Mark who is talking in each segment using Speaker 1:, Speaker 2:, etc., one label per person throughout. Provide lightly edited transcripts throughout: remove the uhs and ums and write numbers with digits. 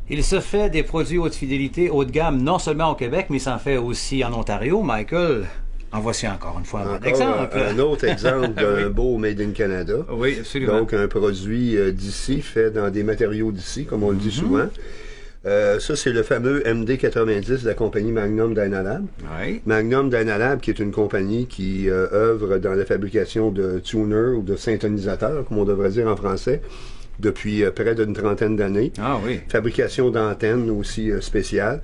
Speaker 1: Il se fait des produits haute fidélité, haut de gamme, non seulement au Québec, mais il s'en fait aussi en Ontario. Michael, en voici encore une fois un bon exemple.
Speaker 2: Un autre exemple d'un beau Made in Canada.
Speaker 1: Oui, absolument.
Speaker 2: Donc, un produit d'ici, fait dans des matériaux d'ici, comme on le dit souvent. Ça, c'est le fameux MD90 de la compagnie Magnum Dynalab.
Speaker 1: Oui.
Speaker 2: Magnum Dynalab, qui est une compagnie qui œuvre dans la fabrication de tuners ou de syntonisateurs, comme on devrait dire en français, depuis près d'une trentaine d'années.
Speaker 1: Ah oui.
Speaker 2: Fabrication d'antennes aussi spéciales.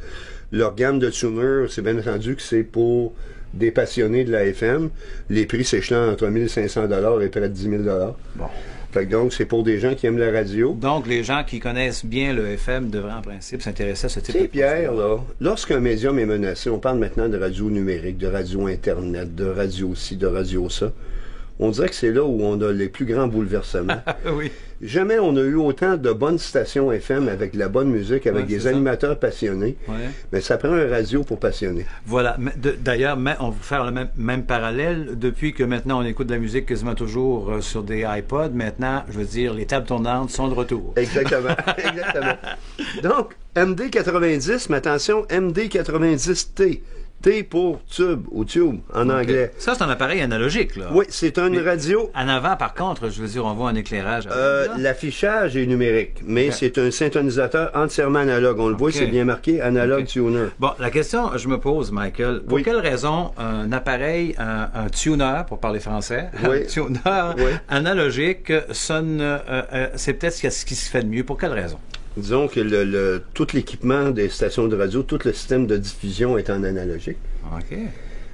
Speaker 2: Leur gamme de tuners, c'est bien entendu que c'est pour des passionnés de la FM. Les prix s'échelonnent entre 1 500 $ et près de 10 000 $.
Speaker 1: Bon.
Speaker 2: Fait que donc, c'est pour des gens qui aiment la radio.
Speaker 1: Donc, les gens qui connaissent bien le FM devraient, en principe, s'intéresser à ce type de
Speaker 2: Pierre, là, lorsqu'un médium est menacé, on parle maintenant de radio numérique, de radio Internet, de radio ci, de radio ça. On dirait que c'est là où on a les plus grands bouleversements.
Speaker 1: Oui.
Speaker 2: Jamais on a eu autant de bonnes stations FM avec de la bonne musique, avec des animateurs passionnés.
Speaker 1: Ouais.
Speaker 2: Mais ça prend un radio pour passionner.
Speaker 1: Voilà. D'ailleurs, on va faire le même parallèle. Depuis que maintenant on écoute de la musique quasiment toujours sur des iPods, maintenant, je veux dire, les tables tournantes sont de retour.
Speaker 2: Exactement. Exactement. Donc, MD90, mais attention, MD90T. T pour tube ou tube en anglais.
Speaker 1: Ça, c'est un appareil analogique, là.
Speaker 2: Oui, c'est une radio.
Speaker 1: En avant, par contre, je veux dire, on voit un éclairage.
Speaker 2: L'affichage est numérique, mais c'est un syntonisateur entièrement analogue. On le voit, c'est bien marqué Analog Tuner.
Speaker 1: Bon, la question je me pose, Michael, pour quelle raison un appareil, un tuner, pour parler français, un tuner analogique sonne, c'est peut-être ce qui se fait de mieux. Pour quelle raison?
Speaker 2: Disons que tout l'équipement des stations de radio, tout le système de diffusion est en analogique.
Speaker 1: OK.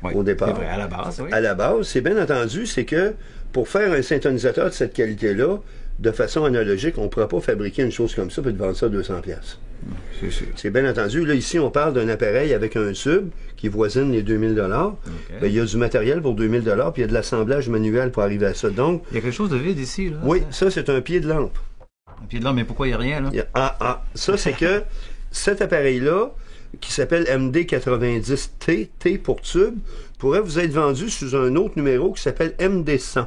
Speaker 1: Oui,
Speaker 2: au départ.
Speaker 1: C'est vrai, à la base, oui.
Speaker 2: À la base, c'est bien entendu, c'est que pour faire un syntonisateur de cette qualité-là, de façon analogique, on ne pourra pas fabriquer une chose comme ça et de vendre ça à 200$.
Speaker 1: C'est sûr.
Speaker 2: C'est bien entendu. Là, ici, on parle d'un appareil avec un tube qui voisine les 2000$. Bien, il y a du matériel pour 2000$, puis il y a de l'assemblage manuel pour arriver à ça. Donc,
Speaker 1: il y a quelque chose de vide ici, là.
Speaker 2: Oui, ça, c'est un pied de lampe.
Speaker 1: Un pied de lampe, mais pourquoi il n'y a rien, là?
Speaker 2: Ça, c'est que cet appareil-là, qui s'appelle MD90T, T pour tube, pourrait vous être vendu sous un autre numéro qui s'appelle MD100.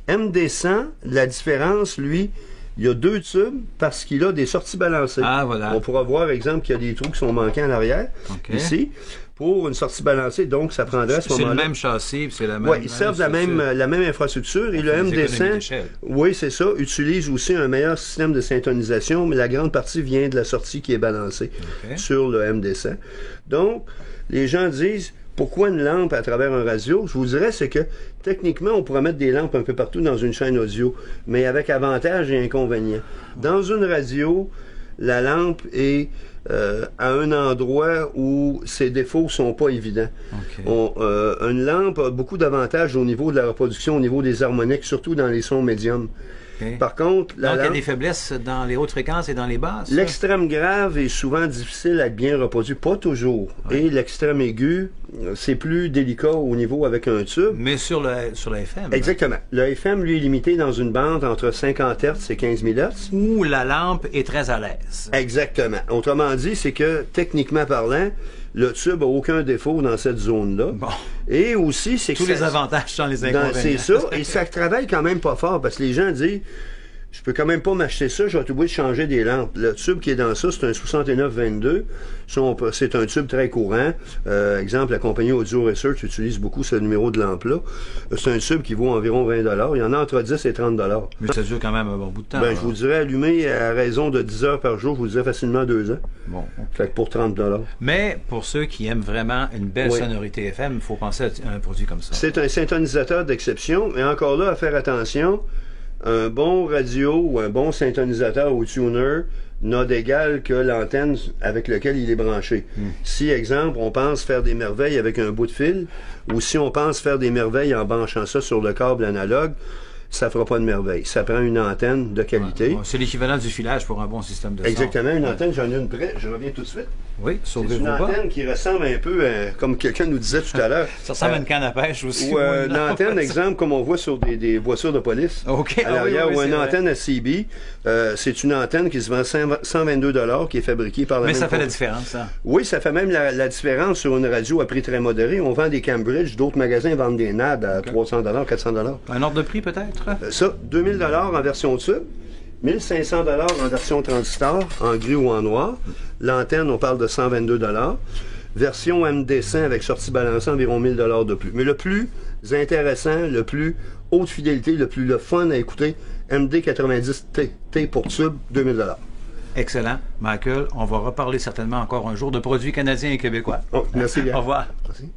Speaker 2: MD100, la différence, lui, il y a deux tubes parce qu'il a des sorties balancées.
Speaker 1: Ah, voilà.
Speaker 2: On pourra voir, exemple, qu'il y a des trous qui sont manquants en arrière, ici, pour une sortie balancée. Donc, ça prendrait à ce moment-là...
Speaker 1: C'est le même châssis, c'est la même...
Speaker 2: Oui, ils servent la même infrastructure. Et le MD100, oui, c'est ça, utilise aussi un meilleur système de syntonisation, mais la grande partie vient de la sortie qui est balancée sur le MD100. Donc, les gens disent... Pourquoi une lampe à travers un radio? Je vous dirais, c'est que techniquement, on pourrait mettre des lampes un peu partout dans une chaîne audio, mais avec avantages et inconvénients. Dans une radio, la lampe est à un endroit où ses défauts sont pas évidents. Une lampe a beaucoup d'avantages au niveau de la reproduction, au niveau des harmoniques, surtout dans les sons médiums. Par contre,
Speaker 1: donc, il y a des faiblesses dans les hautes fréquences et dans les basses?
Speaker 2: L'extrême grave est souvent difficile à être bien reproduit, pas toujours. Et l'extrême aigu, c'est plus délicat au niveau avec un tube.
Speaker 1: Mais sur le FM?
Speaker 2: Exactement. Le FM, lui, est limité dans une bande entre 50 Hz et 15 000 Hz.
Speaker 1: Où la lampe est très à l'aise.
Speaker 2: Exactement. Autrement dit, c'est que, techniquement parlant, le tube n'a aucun défaut dans cette zone-là.
Speaker 1: Bon.
Speaker 2: Et aussi, c'est que...
Speaker 1: Tous les avantages sont les inconvénients.
Speaker 2: C'est ça. Et ça travaille quand même pas fort parce que les gens disent... Je peux quand même pas m'acheter ça, je vais être obligé de changer des lampes. Le tube qui est dans ça, c'est un 6922. C'est un tube très courant. Exemple, la compagnie Audio Research utilise beaucoup ce numéro de lampe-là. C'est un tube qui vaut environ 20$. Il y en a entre 10 et 30$.
Speaker 1: Mais ça dure quand même un bon bout de temps.
Speaker 2: Ben, je vous dirais, allumé à raison de 10 heures par jour, je vous dirais facilement 2 ans.
Speaker 1: Bon.
Speaker 2: Fait que pour 30$.
Speaker 1: Mais pour ceux qui aiment vraiment une belle sonorité FM, il faut penser à un produit comme ça.
Speaker 2: C'est un syntonisateur d'exception, mais encore là, à faire attention... Un bon radio ou un bon syntonisateur ou tuner n'a d'égal que l'antenne avec laquelle il est branché. Si, exemple, on pense faire des merveilles avec un bout de fil, ou si on pense faire des merveilles en branchant ça sur le câble analogue, ça fera pas de merveille. Ça prend une antenne de qualité.
Speaker 1: C'est l'équivalent du filage pour un bon système de son.
Speaker 2: Exactement, une antenne, j'en ai une près, je reviens tout de suite.
Speaker 1: Oui,
Speaker 2: c'est une antenne qui ressemble un peu, comme quelqu'un nous disait tout à l'heure.
Speaker 1: Ça ressemble à une canne à pêche aussi.
Speaker 2: Ou une antenne, exemple, comme on voit sur des voitures de police. À l'arrière, ou une antenne à CB. C'est une antenne qui se vend 122$, qui est fabriquée par la
Speaker 1: même...
Speaker 2: Mais
Speaker 1: ça fait la différence, ça.
Speaker 2: Oui, ça fait même la différence sur une radio à prix très modéré. On vend des Cambridge, d'autres magasins vendent des NAD à 300$, 400$.
Speaker 1: Un ordre de prix, peut-être?
Speaker 2: Ça, 2000$ en version tube. 1500 $ en version transistor, en gris ou en noir. L'antenne, on parle de 122 $. Version MD100 avec sortie balancée, environ 1000 $ de plus. Mais le plus intéressant, le plus haute fidélité, le plus le fun à écouter, MD90T pour tube, 2000 $.
Speaker 1: Excellent. Michael, on va reparler certainement encore un jour de produits canadiens et québécois.
Speaker 2: Oh, merci bien.
Speaker 1: Au revoir.
Speaker 2: Merci.